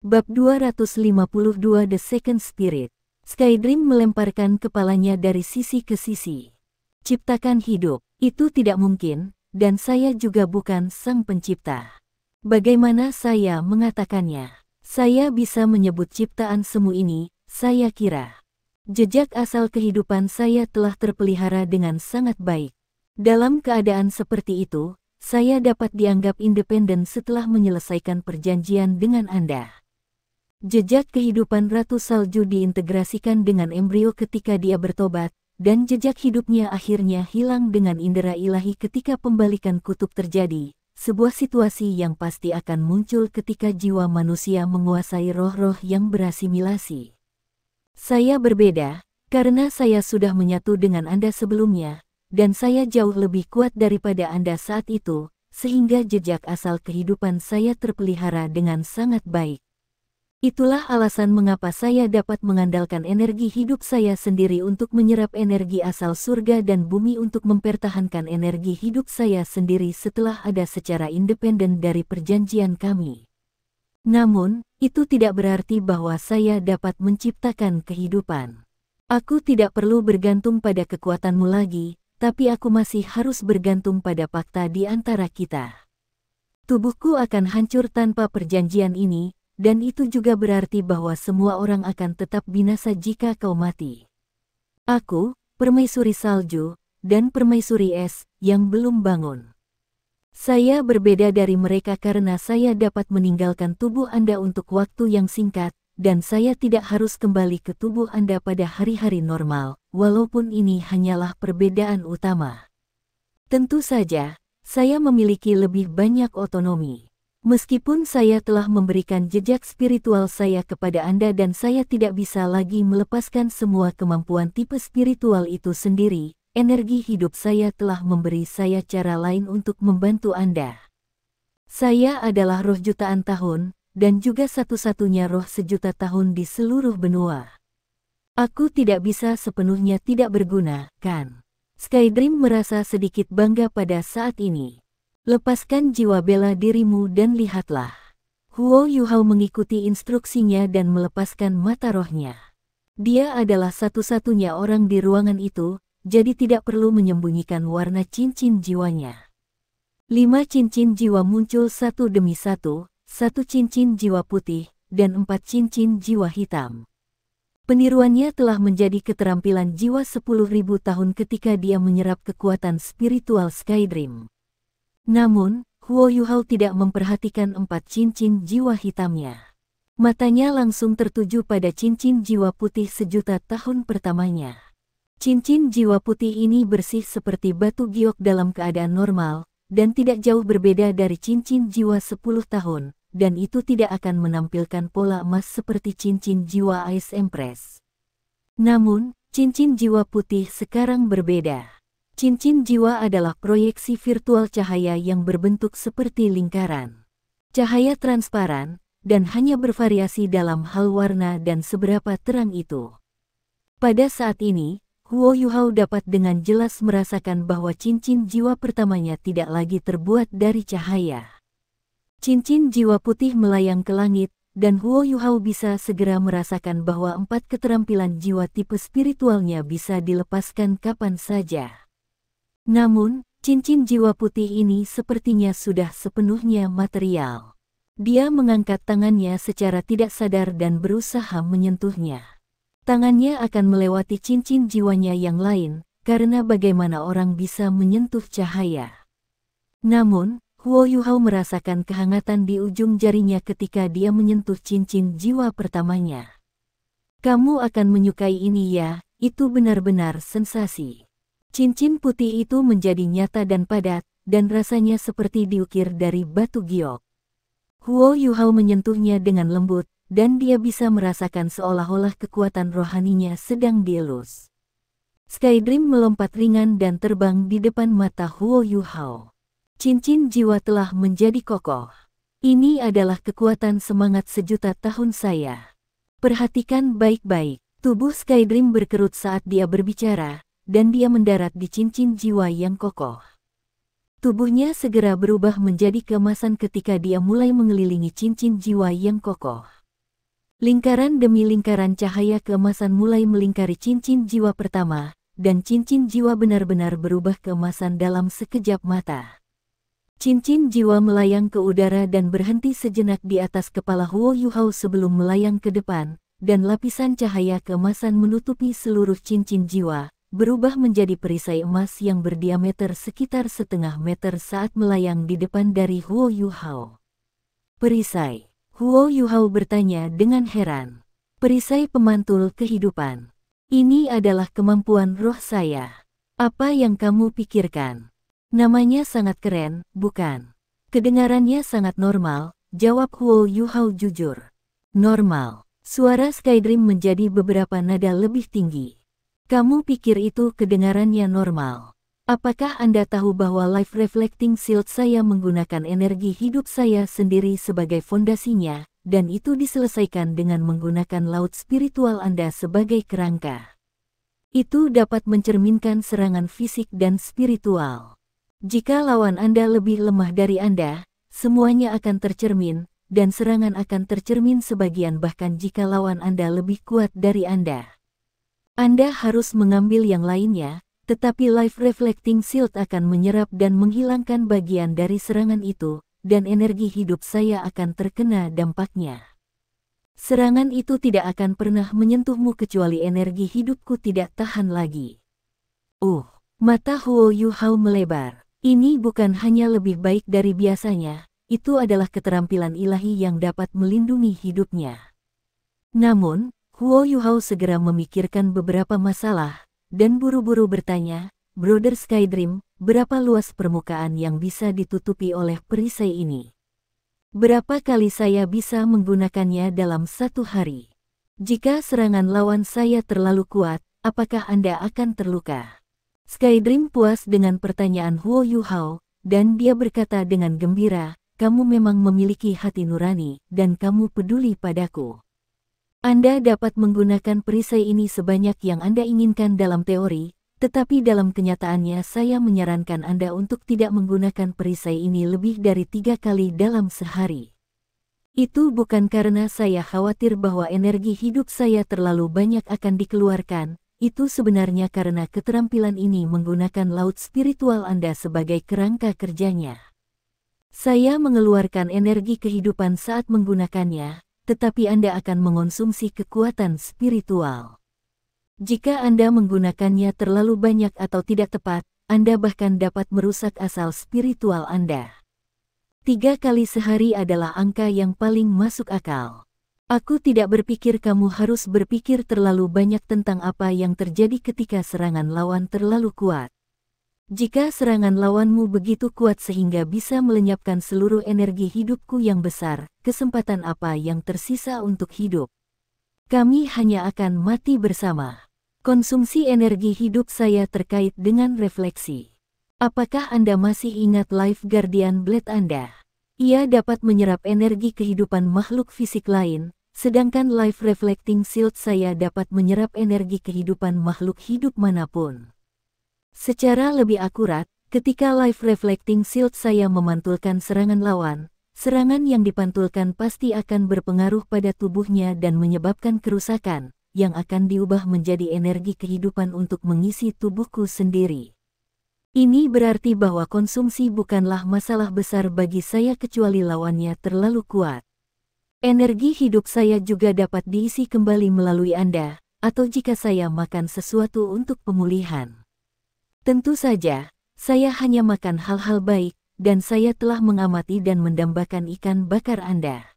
Bab 252 The Second Spirit. Skydream melemparkan kepalanya dari sisi ke sisi. Ciptakan hidup, itu tidak mungkin, dan saya juga bukan sang pencipta. Bagaimana saya mengatakannya? Saya bisa menyebut ciptaan semu ini, saya kira. Jejak asal kehidupan saya telah terpelihara dengan sangat baik. Dalam keadaan seperti itu, saya dapat dianggap independen setelah menyelesaikan perjanjian dengan Anda. Jejak kehidupan Ratu Salju diintegrasikan dengan embrio ketika dia bertobat, dan jejak hidupnya akhirnya hilang dengan indera ilahi ketika pembalikan kutub terjadi, sebuah situasi yang pasti akan muncul ketika jiwa manusia menguasai roh-roh yang berasimilasi. Saya berbeda, karena saya sudah menyatu dengan Anda sebelumnya, dan saya jauh lebih kuat daripada Anda saat itu, sehingga jejak asal kehidupan saya terpelihara dengan sangat baik. Itulah alasan mengapa saya dapat mengandalkan energi hidup saya sendiri untuk menyerap energi asal surga dan bumi untuk mempertahankan energi hidup saya sendiri setelah ada secara independen dari perjanjian kami. Namun, itu tidak berarti bahwa saya dapat menciptakan kehidupan. Aku tidak perlu bergantung pada kekuatanmu lagi, tapi aku masih harus bergantung pada fakta di antara kita. Tubuhku akan hancur tanpa perjanjian ini, dan itu juga berarti bahwa semua orang akan tetap binasa jika kau mati. Aku, permaisuri salju, dan permaisuri es, yang belum bangun. Saya berbeda dari mereka karena saya dapat meninggalkan tubuh Anda untuk waktu yang singkat, dan saya tidak harus kembali ke tubuh Anda pada hari-hari normal, walaupun ini hanyalah perbedaan utama. Tentu saja, saya memiliki lebih banyak otonomi. Meskipun saya telah memberikan jejak spiritual saya kepada Anda dan saya tidak bisa lagi melepaskan semua kemampuan tipe spiritual itu sendiri, energi hidup saya telah memberi saya cara lain untuk membantu Anda. Saya adalah roh jutaan tahun, dan juga satu-satunya roh sejuta tahun di seluruh benua. Aku tidak bisa sepenuhnya tidak berguna, kan? Skydream merasa sedikit bangga pada saat ini. Lepaskan jiwa bela dirimu dan lihatlah. Huo Yuhao mengikuti instruksinya dan melepaskan mata rohnya. Dia adalah satu-satunya orang di ruangan itu, jadi tidak perlu menyembunyikan warna cincin jiwanya. 5 cincin jiwa muncul satu demi satu, 1 cincin jiwa putih, dan 4 cincin jiwa hitam. Peniruannya telah menjadi keterampilan jiwa 10.000 tahun ketika dia menyerap kekuatan spiritual Skydream. Namun, Huo Yuhao tidak memperhatikan 4 cincin jiwa hitamnya. Matanya langsung tertuju pada cincin jiwa putih sejuta tahun pertamanya. Cincin jiwa putih ini bersih seperti batu giok dalam keadaan normal, dan tidak jauh berbeda dari cincin jiwa 10 tahun, dan itu tidak akan menampilkan pola emas seperti cincin jiwa Ice Empress. Namun, cincin jiwa putih sekarang berbeda. Cincin jiwa adalah proyeksi virtual cahaya yang berbentuk seperti lingkaran. Cahaya transparan, dan hanya bervariasi dalam hal warna dan seberapa terang itu. Pada saat ini, Huo Yuhao dapat dengan jelas merasakan bahwa cincin jiwa pertamanya tidak lagi terbuat dari cahaya. Cincin jiwa putih melayang ke langit, dan Huo Yuhao bisa segera merasakan bahwa 4 keterampilan jiwa tipe spiritualnya bisa dilepaskan kapan saja. Namun, cincin jiwa putih ini sepertinya sudah sepenuhnya material. Dia mengangkat tangannya secara tidak sadar dan berusaha menyentuhnya. Tangannya akan melewati cincin jiwanya yang lain, karena bagaimana orang bisa menyentuh cahaya. Namun, Huo Yuhao merasakan kehangatan di ujung jarinya ketika dia menyentuh cincin jiwa pertamanya. Kamu akan menyukai ini ya, itu benar-benar sensasi. Cincin putih itu menjadi nyata dan padat, dan rasanya seperti diukir dari batu giok. Huo Yuhao menyentuhnya dengan lembut, dan dia bisa merasakan seolah-olah kekuatan rohaninya sedang dielus. Skydream melompat ringan dan terbang di depan mata Huo Yuhao. Cincin jiwa telah menjadi kokoh. Ini adalah kekuatan semangat sejuta tahun saya. Perhatikan baik-baik, tubuh Skydream berkerut saat dia berbicara, dan dia mendarat di cincin jiwa yang kokoh. Tubuhnya segera berubah menjadi keemasan ketika dia mulai mengelilingi cincin jiwa yang kokoh. Lingkaran demi lingkaran cahaya keemasan mulai melingkari cincin jiwa pertama, dan cincin jiwa benar-benar berubah keemasan dalam sekejap mata. Cincin jiwa melayang ke udara dan berhenti sejenak di atas kepala Huo Yuhao sebelum melayang ke depan, dan lapisan cahaya keemasan menutupi seluruh cincin jiwa, berubah menjadi perisai emas yang berdiameter sekitar setengah meter saat melayang di depan dari Huo Yuhao. Perisai. Huo Yuhao bertanya dengan heran. Perisai pemantul kehidupan. Ini adalah kemampuan roh saya. Apa yang kamu pikirkan? Namanya sangat keren, bukan? Kedengarannya sangat normal, jawab Huo Yuhao jujur. Normal. Suara Skydream menjadi beberapa nada lebih tinggi. Kamu pikir itu kedengarannya normal? Apakah Anda tahu bahwa Life Reflecting Shield saya menggunakan energi hidup saya sendiri sebagai fondasinya, dan itu diselesaikan dengan menggunakan laut spiritual Anda sebagai kerangka. Itu dapat mencerminkan serangan fisik dan spiritual. Jika lawan Anda lebih lemah dari Anda, semuanya akan tercermin, dan serangan akan tercermin sebagian bahkan jika lawan Anda lebih kuat dari Anda. Anda harus mengambil yang lainnya, tetapi Life Reflecting Shield akan menyerap dan menghilangkan bagian dari serangan itu, dan energi hidup saya akan terkena dampaknya. Serangan itu tidak akan pernah menyentuhmu kecuali energi hidupku tidak tahan lagi. Mata Huo Yuhao melebar. Ini bukan hanya lebih baik dari biasanya, itu adalah keterampilan ilahi yang dapat melindungi hidupnya. Namun, Huo Yuhao segera memikirkan beberapa masalah, dan buru-buru bertanya, Brother Skydream, berapa luas permukaan yang bisa ditutupi oleh perisai ini? Berapa kali saya bisa menggunakannya dalam satu hari? Jika serangan lawan saya terlalu kuat, apakah Anda akan terluka? Skydream puas dengan pertanyaan Huo Yuhao, dan dia berkata dengan gembira, kamu memang memiliki hati nurani, dan kamu peduli padaku. Anda dapat menggunakan perisai ini sebanyak yang Anda inginkan dalam teori, tetapi dalam kenyataannya saya menyarankan Anda untuk tidak menggunakan perisai ini lebih dari 3 kali dalam sehari. Itu bukan karena saya khawatir bahwa energi hidup saya terlalu banyak akan dikeluarkan, itu sebenarnya karena keterampilan ini menggunakan laut spiritual Anda sebagai kerangka kerjanya. Saya mengeluarkan energi kehidupan saat menggunakannya, tetapi Anda akan mengonsumsi kekuatan spiritual. Jika Anda menggunakannya terlalu banyak atau tidak tepat, Anda bahkan dapat merusak asal spiritual Anda. 3 kali sehari adalah angka yang paling masuk akal. Aku tidak berpikir kamu harus berpikir terlalu banyak tentang apa yang terjadi ketika serangan lawan terlalu kuat. Jika serangan lawanmu begitu kuat sehingga bisa melenyapkan seluruh energi hidupku yang besar, kesempatan apa yang tersisa untuk hidup? Kami hanya akan mati bersama. Konsumsi energi hidup saya terkait dengan refleksi. Apakah Anda masih ingat Life Guardian Blade Anda? Ia dapat menyerap energi kehidupan makhluk fisik lain, sedangkan Life Reflecting Shield saya dapat menyerap energi kehidupan makhluk hidup manapun. Secara lebih akurat, ketika Life Reflecting Shield saya memantulkan serangan lawan, serangan yang dipantulkan pasti akan berpengaruh pada tubuhnya dan menyebabkan kerusakan, yang akan diubah menjadi energi kehidupan untuk mengisi tubuhku sendiri. Ini berarti bahwa konsumsi bukanlah masalah besar bagi saya kecuali lawannya terlalu kuat. Energi hidup saya juga dapat diisi kembali melalui Anda, atau jika saya makan sesuatu untuk pemulihan. Tentu saja, saya hanya makan hal-hal baik, dan saya telah mengamati dan mendambakan ikan bakar Anda.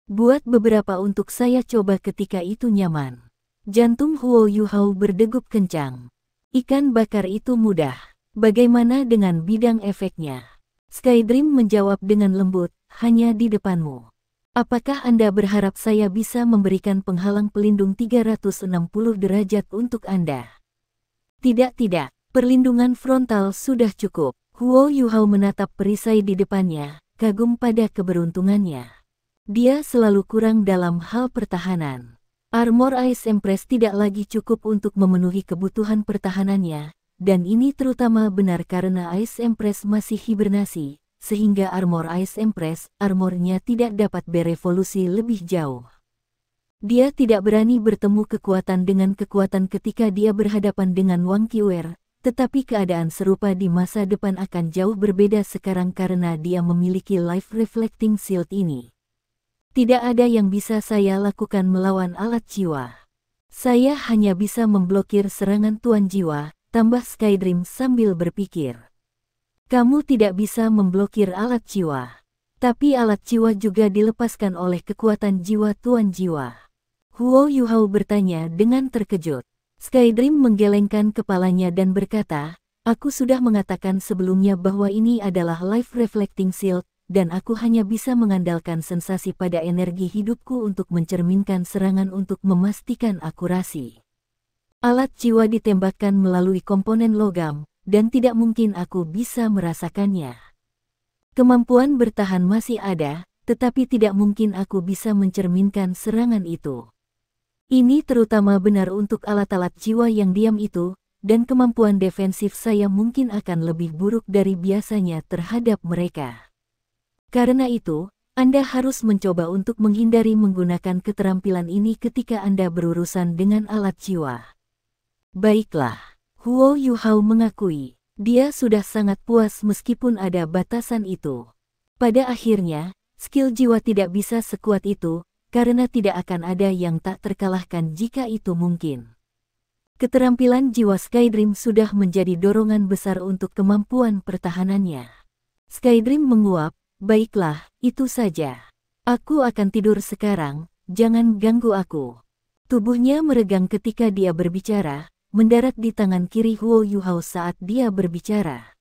Buat beberapa untuk saya coba ketika itu nyaman. Jantung Huo Yuhao berdegup kencang. Ikan bakar itu mudah. Bagaimana dengan bidang efeknya? Skydream menjawab dengan lembut, hanya di depanmu. Apakah Anda berharap saya bisa memberikan penghalang pelindung 360 derajat untuk Anda? Tidak, perlindungan frontal sudah cukup. Huo Yuhao menatap perisai di depannya, kagum pada keberuntungannya. Dia selalu kurang dalam hal pertahanan. Armor Ice Empress tidak lagi cukup untuk memenuhi kebutuhan pertahanannya, dan ini terutama benar karena Ice Empress masih hibernasi, sehingga Armor Ice Empress, armornya tidak dapat berevolusi lebih jauh. Dia tidak berani bertemu kekuatan dengan kekuatan ketika dia berhadapan dengan Wang Qiwer, tetapi keadaan serupa di masa depan akan jauh berbeda sekarang karena dia memiliki Life Reflecting Shield ini. Tidak ada yang bisa saya lakukan melawan alat jiwa. Saya hanya bisa memblokir serangan Tuan Jiwa, tambah Skydream sambil berpikir. Kamu tidak bisa memblokir alat jiwa. Tapi alat jiwa juga dilepaskan oleh kekuatan jiwa Tuan Jiwa. Huo Yuhao bertanya dengan terkejut. Skydream menggelengkan kepalanya dan berkata, aku sudah mengatakan sebelumnya bahwa ini adalah Life Reflecting Shield, dan aku hanya bisa mengandalkan sensasi pada energi hidupku untuk mencerminkan serangan untuk memastikan akurasi. Alat jiwa ditembakkan melalui komponen logam, dan tidak mungkin aku bisa merasakannya. Kemampuan bertahan masih ada, tetapi tidak mungkin aku bisa mencerminkan serangan itu. Ini terutama benar untuk alat-alat jiwa yang diam itu, dan kemampuan defensif saya mungkin akan lebih buruk dari biasanya terhadap mereka. Karena itu, Anda harus mencoba untuk menghindari menggunakan keterampilan ini ketika Anda berurusan dengan alat jiwa. Baiklah, Huo Yuhao mengakui, dia sudah sangat puas meskipun ada batasan itu. Pada akhirnya, skill jiwa tidak bisa sekuat itu, karena tidak akan ada yang tak terkalahkan jika itu mungkin. Keterampilan jiwa Skydream sudah menjadi dorongan besar untuk kemampuan pertahanannya. Skydream menguap, baiklah, itu saja. Aku akan tidur sekarang, jangan ganggu aku. Tubuhnya meregang ketika dia berbicara, mendarat di tangan kiri Huo Yuhao saat dia berbicara.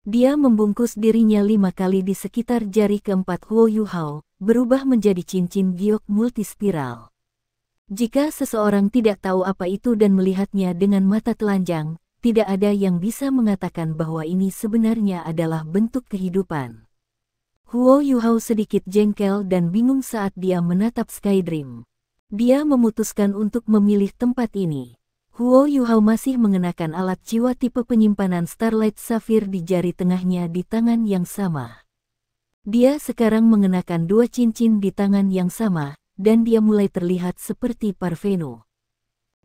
Dia membungkus dirinya 5 kali di sekitar jari keempat Huo Yuhao, berubah menjadi cincin giok multispiral. Jika seseorang tidak tahu apa itu dan melihatnya dengan mata telanjang, tidak ada yang bisa mengatakan bahwa ini sebenarnya adalah bentuk kehidupan. Huo Yuhao sedikit jengkel dan bingung saat dia menatap Skydream. Dia memutuskan untuk memilih tempat ini. Huo Yuhao masih mengenakan alat jiwa tipe penyimpanan Starlight Sapphire di jari tengahnya di tangan yang sama. Dia sekarang mengenakan 2 cincin di tangan yang sama, dan dia mulai terlihat seperti Parvenu.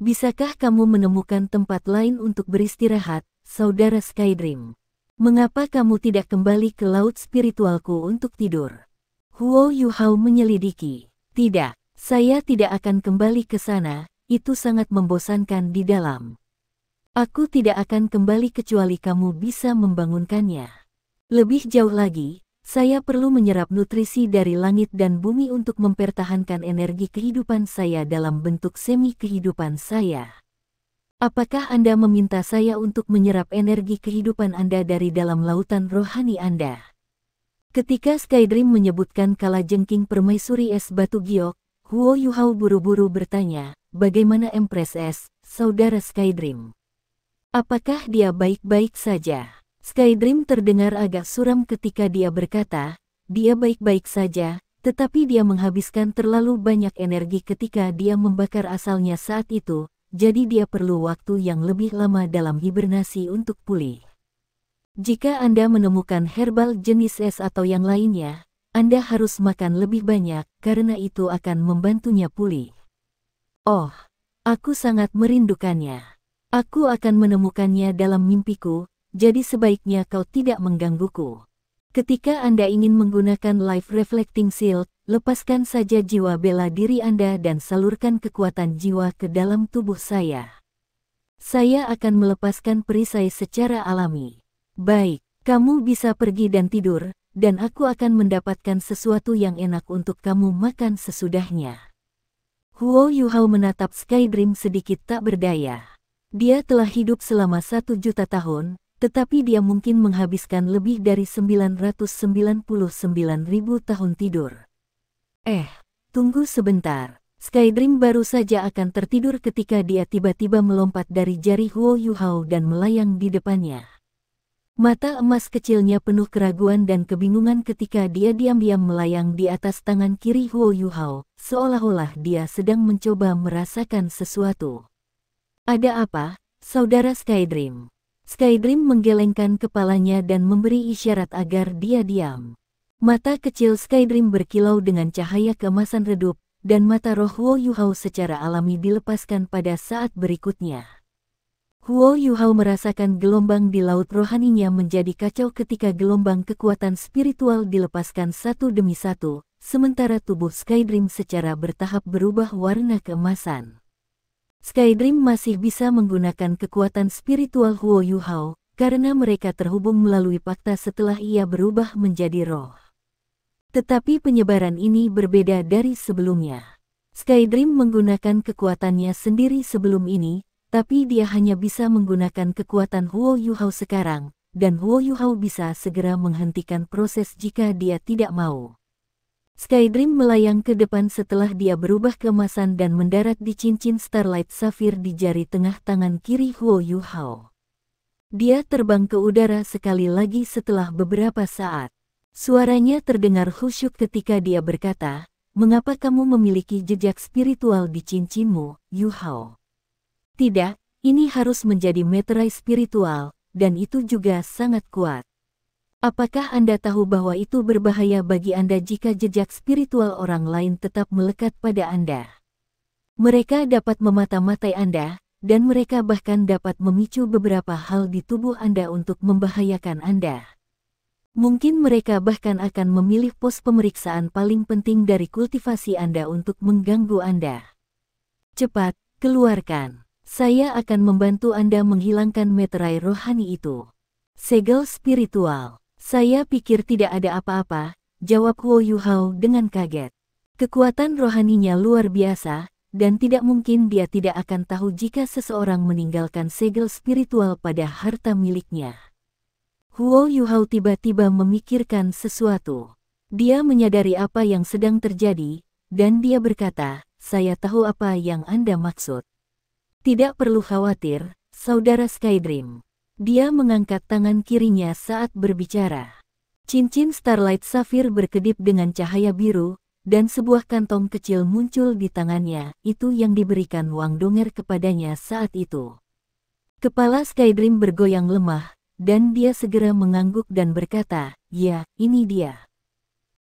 Bisakah kamu menemukan tempat lain untuk beristirahat, saudara Skydream? Mengapa kamu tidak kembali ke laut spiritualku untuk tidur? Huo Yuhao menyelidiki. Tidak, saya tidak akan kembali ke sana. Itu sangat membosankan di dalam. Aku tidak akan kembali kecuali kamu bisa membangunkannya. Lebih jauh lagi, saya perlu menyerap nutrisi dari langit dan bumi untuk mempertahankan energi kehidupan saya dalam bentuk semi kehidupan saya. Apakah Anda meminta saya untuk menyerap energi kehidupan Anda dari dalam lautan rohani Anda? Ketika Skydream menyebutkan kalajengking permaisuri es batu giok, Huo Yuhao buru-buru bertanya, bagaimana Empress S, saudara Skydream? Apakah dia baik-baik saja? Skydream terdengar agak suram ketika dia berkata, dia baik-baik saja, tetapi dia menghabiskan terlalu banyak energi ketika dia membakar asalnya saat itu, jadi dia perlu waktu yang lebih lama dalam hibernasi untuk pulih. Jika Anda menemukan herbal jenis es atau yang lainnya, Anda harus makan lebih banyak, karena itu akan membantunya pulih. Oh, aku sangat merindukannya. Aku akan menemukannya dalam mimpiku, jadi sebaiknya kau tidak menggangguku. Ketika Anda ingin menggunakan Life Reflecting Shield, lepaskan saja jiwa bela diri Anda dan salurkan kekuatan jiwa ke dalam tubuh saya. Saya akan melepaskan perisai secara alami. Baik, kamu bisa pergi dan tidur, dan aku akan mendapatkan sesuatu yang enak untuk kamu makan sesudahnya. Huo Yuhao menatap Skydream sedikit tak berdaya. Dia telah hidup selama 1 juta tahun, tetapi dia mungkin menghabiskan lebih dari 999.000 tahun tidur. Tunggu sebentar. Skydream baru saja akan tertidur ketika dia tiba-tiba melompat dari jari Huo Yuhao dan melayang di depannya. Mata emas kecilnya penuh keraguan dan kebingungan ketika dia diam-diam melayang di atas tangan kiri Huo Yuhao, seolah-olah dia sedang mencoba merasakan sesuatu. Ada apa, saudara Skydream? Skydream menggelengkan kepalanya dan memberi isyarat agar dia diam. Mata kecil Skydream berkilau dengan cahaya keemasan redup, dan mata roh Huo Yuhao secara alami dilepaskan pada saat berikutnya. Huo Yuhao merasakan gelombang di laut rohaninya menjadi kacau ketika gelombang kekuatan spiritual dilepaskan satu demi satu, sementara tubuh Skydream secara bertahap berubah warna keemasan. Skydream masih bisa menggunakan kekuatan spiritual Huo Yuhao, karena mereka terhubung melalui fakta setelah ia berubah menjadi roh. Tetapi penyebaran ini berbeda dari sebelumnya. Skydream menggunakan kekuatannya sendiri sebelum ini, tapi dia hanya bisa menggunakan kekuatan Huo Yuhao sekarang, dan Huo Yuhao bisa segera menghentikan proses jika dia tidak mau. Skydream melayang ke depan setelah dia berubah keemasan dan mendarat di cincin Starlight Sapphire di jari tengah tangan kiri Huo Yuhao. Dia terbang ke udara sekali lagi setelah beberapa saat. Suaranya terdengar khusyuk ketika dia berkata, "Mengapa kamu memiliki jejak spiritual di cincinmu, Yuhao?" Tidak, ini harus menjadi meterai spiritual, dan itu juga sangat kuat. Apakah Anda tahu bahwa itu berbahaya bagi Anda jika jejak spiritual orang lain tetap melekat pada Anda? Mereka dapat memata-matai Anda, dan mereka bahkan dapat memicu beberapa hal di tubuh Anda untuk membahayakan Anda. Mungkin mereka bahkan akan memilih pos pemeriksaan paling penting dari kultivasi Anda untuk mengganggu Anda. Cepat, keluarkan. Saya akan membantu Anda menghilangkan meterai rohani itu. Segel spiritual. Saya pikir tidak ada apa-apa, jawab Huo Yuhao dengan kaget. Kekuatan rohaninya luar biasa, dan tidak mungkin dia tidak akan tahu jika seseorang meninggalkan segel spiritual pada harta miliknya. Huo Yuhao tiba-tiba memikirkan sesuatu. Dia menyadari apa yang sedang terjadi, dan dia berkata, "Saya tahu apa yang Anda maksud. Tidak perlu khawatir, Saudara Skydream." Dia mengangkat tangan kirinya saat berbicara. Cincin Starlight Sapphire berkedip dengan cahaya biru, dan sebuah kantong kecil muncul di tangannya, itu yang diberikan Wang Donger kepadanya saat itu. Kepala Skydream bergoyang lemah, dan dia segera mengangguk dan berkata, "Ya, ini dia."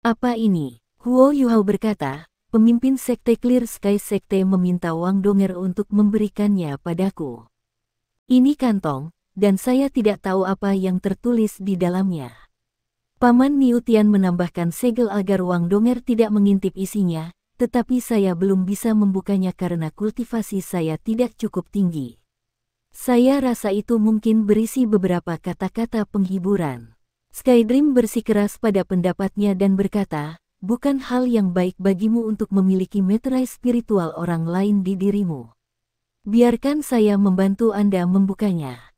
"Apa ini?" Huo Yuhao berkata, "Pemimpin Sekte Clear Sky Sekte meminta Wang Donger untuk memberikannya padaku. Ini kantong, dan saya tidak tahu apa yang tertulis di dalamnya." Paman Niutian menambahkan segel agar Wang Donger tidak mengintip isinya, tetapi saya belum bisa membukanya karena kultivasi saya tidak cukup tinggi. Saya rasa itu mungkin berisi beberapa kata-kata penghiburan. Skydream bersikeras pada pendapatnya dan berkata, "Bukan hal yang baik bagimu untuk memiliki meterai spiritual orang lain di dirimu. Biarkan saya membantu Anda membukanya."